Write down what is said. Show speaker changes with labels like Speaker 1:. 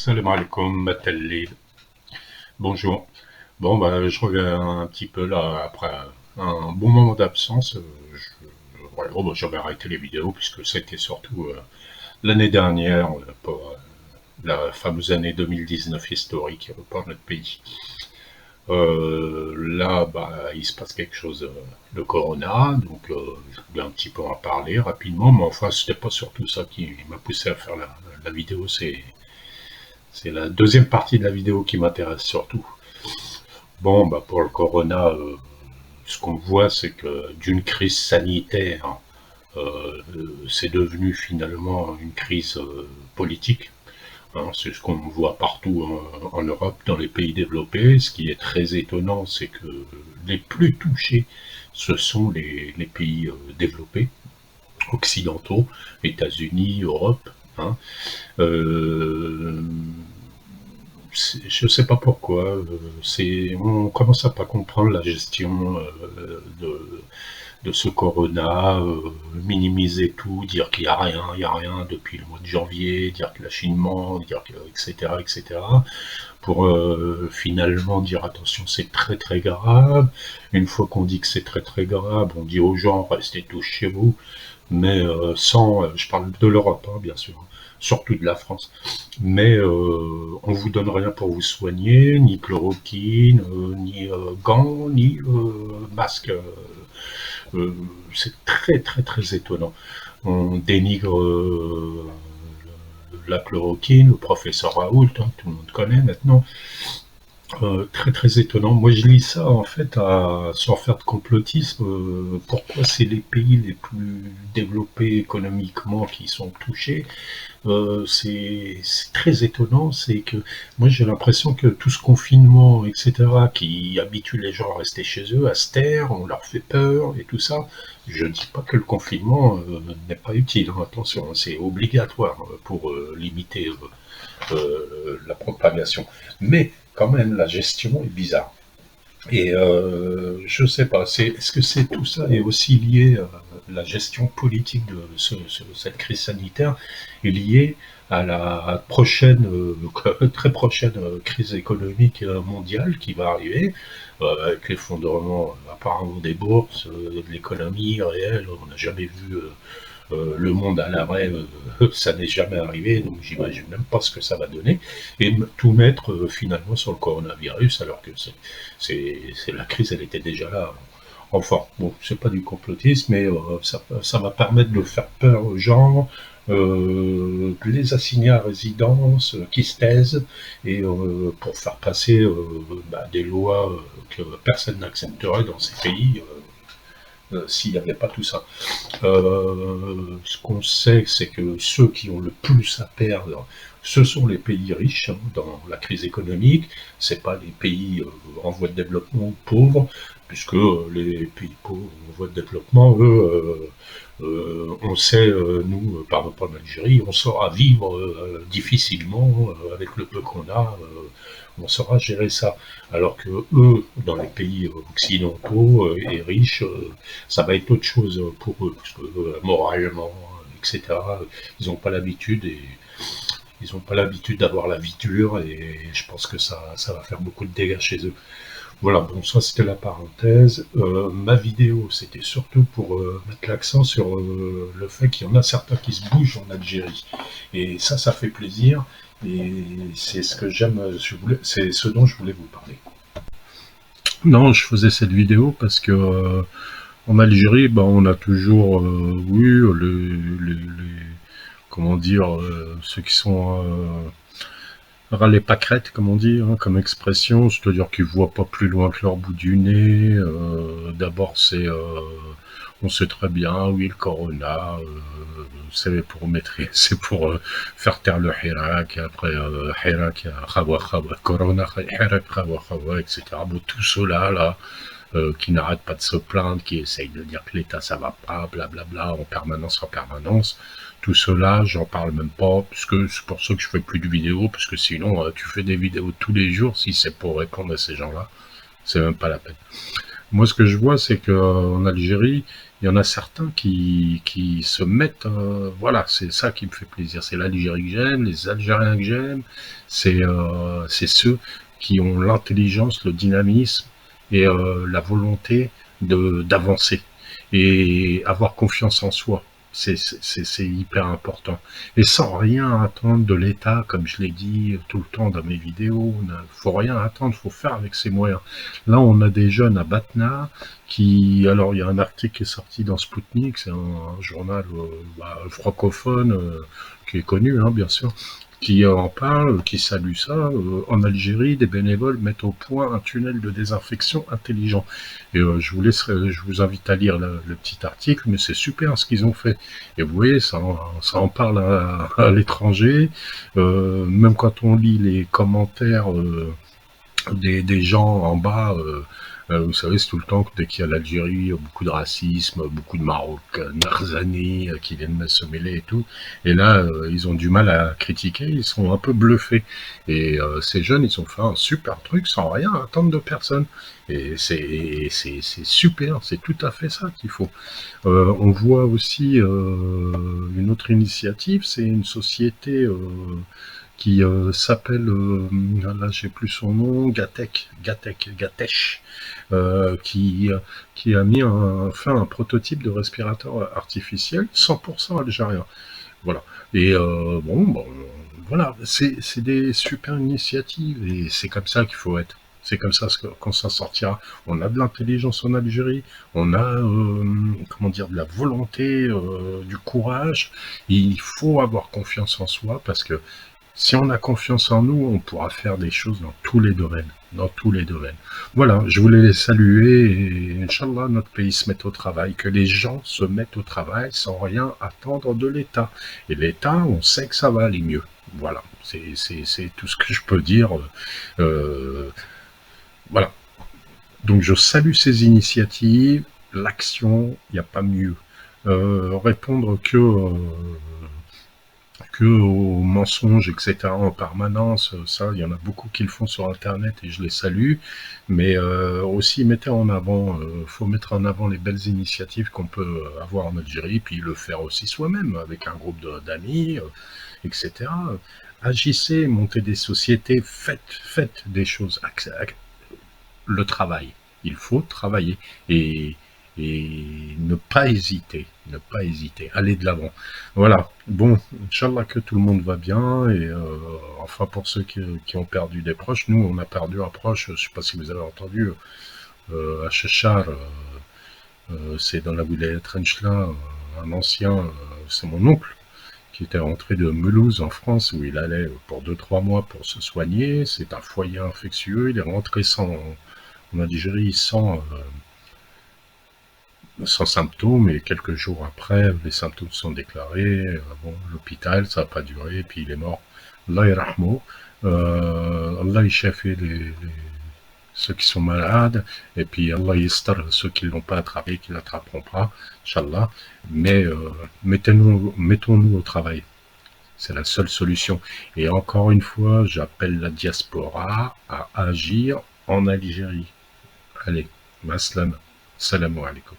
Speaker 1: Salam alaikum, Matallil. Bonjour. Bon, bah, je reviens un petit peu là après un bon moment d'absence. Voilà, bon, j'avais arrêté les vidéos puisque c'était surtout l'année dernière, pour la fameuse année 2019 historique pour notre pays. Là, bah, il se passe quelque chose, de Corona, donc je voulais un petit peu en parler rapidement, mais enfin, c'était pas surtout ça qui m'a poussé à faire la vidéo, c'est la deuxième partie de la vidéo qui m'intéresse surtout. Bon, bah pour le corona, ce qu'on voit, c'est que d'une crise sanitaire, c'est devenu finalement une crise politique. Hein. C'est ce qu'on voit partout en Europe, dans les pays développés. Ce qui est très étonnant, c'est que les plus touchés, ce sont les pays développés, occidentaux, États-Unis, Europe. Hein. Euh, je ne sais pas pourquoi, on commence à pas comprendre la gestion de ce corona, minimiser tout, dire qu'il n'y a rien, il n'y a rien depuis le mois de janvier, dire que la Chine ment, dire que, etc., etc., pour finalement dire attention, c'est très très grave. Une fois qu'on dit que c'est très très grave, on dit aux gens restez tous chez vous, mais sans, je parle de l'Europe, hein, bien sûr, surtout de la France, mais on vous donne rien pour vous soigner, ni chloroquine, ni gants, ni masque. Euh, c'est très très très étonnant. On dénigre la chloroquine, le professeur Raoult, hein, tout le monde connaît maintenant. Très très étonnant. Moi je lis ça en fait sans faire de complotisme. Pourquoi c'est les pays les plus développés économiquement qui sont touchés? C'est très étonnant. C'est que moi j'ai l'impression que tout ce confinement, etc., qui habitue les gens à rester chez eux, à se taire, on leur fait peur et tout ça. Je ne dis pas que le confinement n'est pas utile. Hein, attention, c'est obligatoire pour limiter la propagation. Mais quand même, la gestion est bizarre. Et je sais pas, est-ce que c'est tout ça est aussi lié à la gestion politique de cette crise sanitaire est liée à la prochaine, très prochaine crise économique mondiale qui va arriver, avec l'effondrement apparemment des bourses, de l'économie réelle. On n'a jamais vu le monde à l'arrêt, ça n'est jamais arrivé, donc j'imagine même pas ce que ça va donner, et tout mettre finalement sur le coronavirus, alors que c'est la crise, elle était déjà là. Enfin, bon, c'est pas du complotisme, mais ça va permettre de faire peur aux gens, de les assigner à résidence, qui se taisent, et pour faire passer des lois que personne n'accepterait dans ces pays s'il n'y avait pas tout ça. Ce qu'on sait, c'est que ceux qui ont le plus à perdre, ce sont les pays riches hein, dans la crise économique. C'est pas les pays en voie de développement ou pauvres, puisque les pays pauvres en voie de développement, eux, on sait, nous, par exemple en Algérie, on saura vivre difficilement avec le peu qu'on a. On saura gérer ça. Alors que eux, dans les pays occidentaux et riches, ça va être autre chose pour eux, parce que moralement, etc., ils n'ont pas l'habitude et ils n'ont pas l'habitude d'avoir la vie dure et je pense que ça va faire beaucoup de dégâts chez eux. Voilà, bon, ça c'était la parenthèse. Ma vidéo, c'était surtout pour mettre l'accent sur le fait qu'il y en a certains qui se bougent en Algérie. Et ça fait plaisir. Et c'est ce que j'aime, c'est ce dont je voulais vous parler.
Speaker 2: Non, je faisais cette vidéo parce que en Algérie, bah, on a toujours, oui, comment dire, ceux qui sont ras les pâquerettes, comme on dit, hein, comme expression, c'est-à-dire qu'ils voient pas plus loin que leur bout du nez. D'abord, on sait très bien, oui, le corona, c'est pour maîtriser, c'est pour faire taire le Hirak, et après Hirak, Khawa Khawa, Corona, Hirak, Khawa Khawa, etc. Bon, tout cela là, qui n'arrêtent pas de se plaindre, qui essayent de dire que l'État ça va pas, blablabla, en permanence, en permanence. Tout cela, j'en parle même pas, puisque c'est pour ça que je fais plus de vidéos, parce que sinon, tu fais des vidéos tous les jours, si c'est pour répondre à ces gens-là, c'est même pas la peine. Moi, ce que je vois, c'est qu'en Algérie, il y en a certains qui se mettent, voilà, c'est ça qui me fait plaisir. C'est l'Algérie que j'aime, les Algériens que j'aime, c'est ceux qui ont l'intelligence, le dynamisme et la volonté d'avancer et avoir confiance en soi. C'est hyper important. Et sans rien attendre de l'État, comme je l'ai dit tout le temps dans mes vidéos, il ne faut rien attendre, il faut faire avec ses moyens. Là, on a des jeunes à Batna qui... Alors, il y a un article qui est sorti dans Sputnik, c'est un journal francophone qui est connu, hein, bien sûr, qui en parle, qui salue ça. En Algérie, des bénévoles mettent au point un tunnel de désinfection intelligent. Et je vous invite à lire le petit article, mais c'est super ce qu'ils ont fait. Et vous voyez, ça en parle à l'étranger. Même quand on lit les commentaires des gens en bas, vous savez, c'est tout le temps que dès qu'il y a l'Algérie, beaucoup de racisme, beaucoup de Marocains, Narzani qui viennent se mêler et tout. Et là, ils ont du mal à critiquer, ils sont un peu bluffés. Et ces jeunes, ils ont fait un super truc sans rien attendre de personne. Et c'est super, c'est tout à fait ça qu'il faut. On voit aussi une autre initiative, c'est une société qui s'appelle, là j'ai plus son nom, Gatesh, qui a mis fait un prototype de respirateur artificiel 100% algérien. Voilà. Et bon, voilà, c'est des super initiatives et c'est comme ça qu'il faut être. C'est comme ça qu'on s'en sortira. On a de l'intelligence en Algérie, on a, comment dire, de la volonté, du courage. Il faut avoir confiance en soi parce que si on a confiance en nous, on pourra faire des choses dans tous les domaines. Dans tous les domaines. Voilà, je voulais les saluer et Inch'Allah, notre pays se mette au travail, que les gens se mettent au travail sans rien attendre de l'État. Et l'État, on sait que ça va aller mieux. Voilà, c'est tout ce que je peux dire. Euh, voilà. Donc je salue ces initiatives, l'action, il n'y a pas mieux. Répondre que aux mensonges, etc. en permanence. Ça, il y en a beaucoup qui le font sur Internet et je les salue. Mais aussi, mettez en avant, faut mettre en avant les belles initiatives qu'on peut avoir en Algérie, puis le faire aussi soi-même avec un groupe d'amis, etc. Agissez, montez des sociétés, faites des choses. Le travail, il faut travailler et ne pas hésiter, aller de l'avant. Voilà, bon, Inch'Allah que tout le monde va bien, et enfin pour ceux qui ont perdu des proches, nous on a perdu un proche, je ne sais pas si vous avez entendu, à Cheshire, c'est dans la wilaya Trenchla, un ancien, c'est mon oncle, qui était rentré de Mulhouse en France, où il allait pour 2-3 mois pour se soigner, c'est un foyer infectieux, il est rentré en Algérie sans symptômes, et quelques jours après, les symptômes sont déclarés. Bon, l'hôpital, ça n'a pas duré, et puis il est mort. Allah yarahmou. Allah ychafi ceux qui sont malades, et puis Allah yistar ceux qui ne l'ont pas attrapé, qui ne l'attraperont pas, Inch'Allah. Mais mettons-nous au travail. C'est la seule solution. Et encore une fois, j'appelle la diaspora à agir en Algérie. Allez, maslam, salam alaikum.